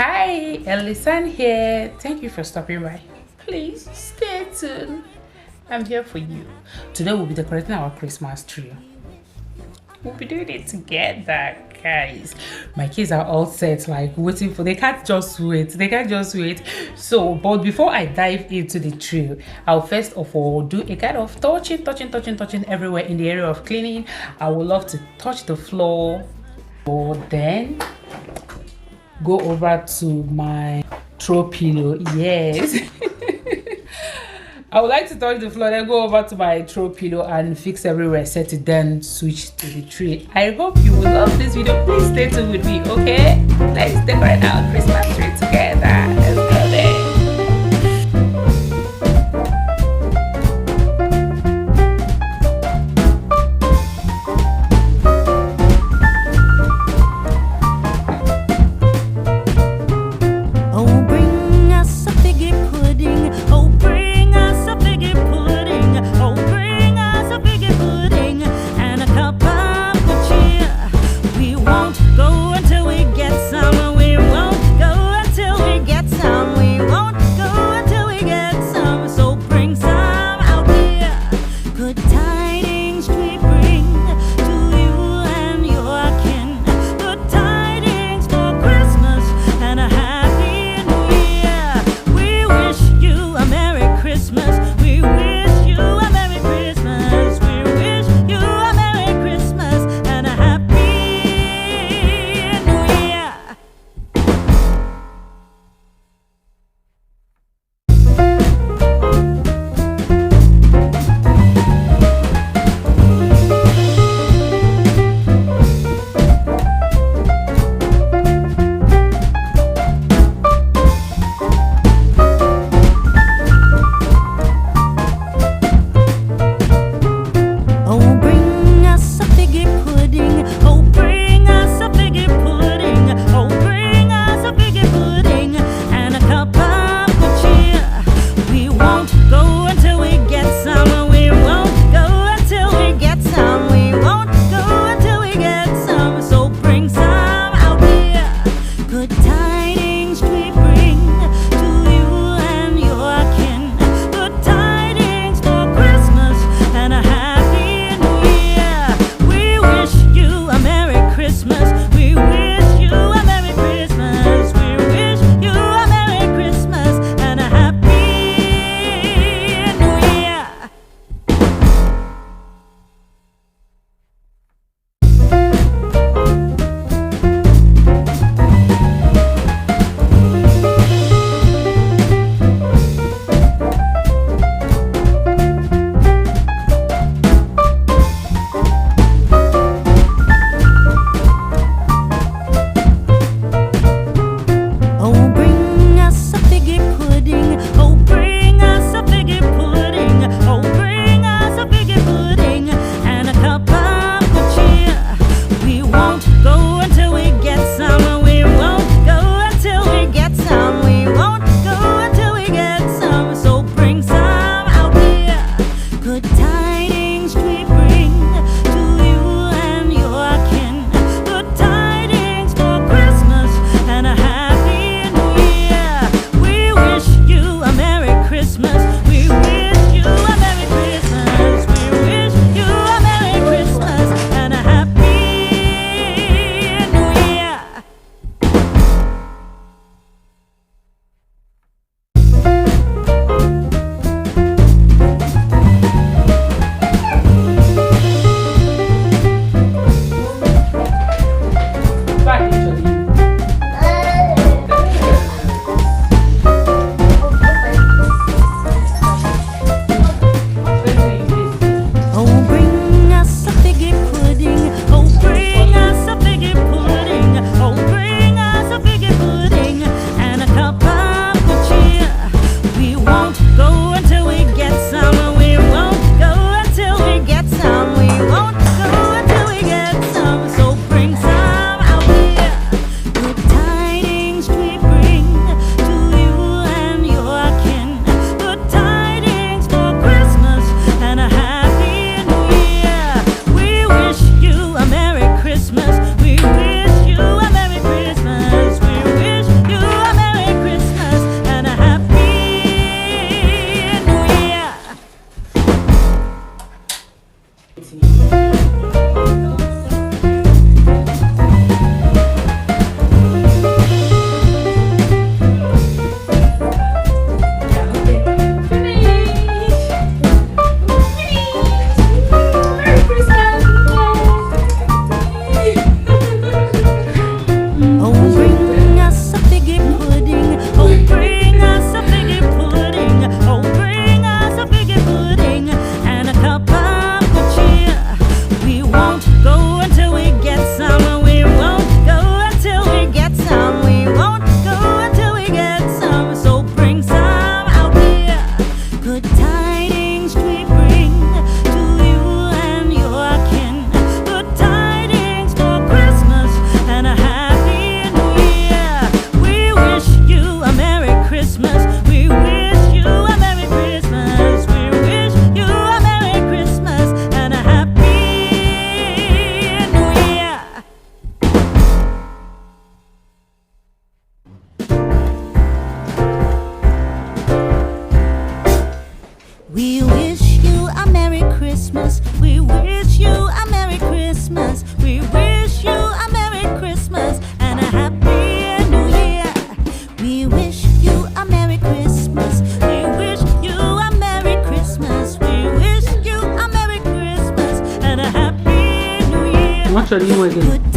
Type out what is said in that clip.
Hi, Elisan here. Thank you for stopping by. Please stay tuned. I'm here for you. Today we'll be decorating our Christmas tree. We'll be doing it together, guys. My kids are all set, like waiting for. They can't just wait. They can't just wait. So, but before I dive into the tree, I'll first of all do a kind of touching everywhere in the area of cleaning. I would love to touch the floor, but then go over to my throw pillow. Yes. I would like to touch the floor, then go over to my throw pillow and fix everywhere, set it, then switch to the tree. I hope you will love this video. Please stay tuned with me, okay? Let's decorate our Christmas tree together. Let's go there. Oh, bring us a figgy pudding. Oh, bring us a figgy pudding. Oh, bring us a figgy pudding and a cup of good cheer. We won't go until we get some. We won't go until we get some. We won't go until we get some. So bring some out here. Good tidings we bring to you and your kin. Good tidings for Christmas and a happy New Year. We wish you a Merry Christmas. We wish you a Merry Christmas. We wish you a Merry Christmas and a Happy New Year. Oh, bring us a figgy pudding. Oh, bring us a figgy pudding. Oh, bring us a figgy pudding and a cup of good cheer. We won't go until we get some. We won't go until we get some. We won't go until we get some. So bring some out here. Good tidings we bring to you and your kin. Good tidings for Christmas and a happy New Year. We wish you a Merry Christmas. We wish you a Merry Christmas. We wish you a Merry Christmas and a happy New Year. We wish you a Merry Christmas. We wish you a Merry Christmas. We wish you a Merry Christmas and a Happy New Year. We wish you a Merry Christmas. We wish you a Merry Christmas. We wish you a Merry Christmas and a Happy New Year. What are you doing? Good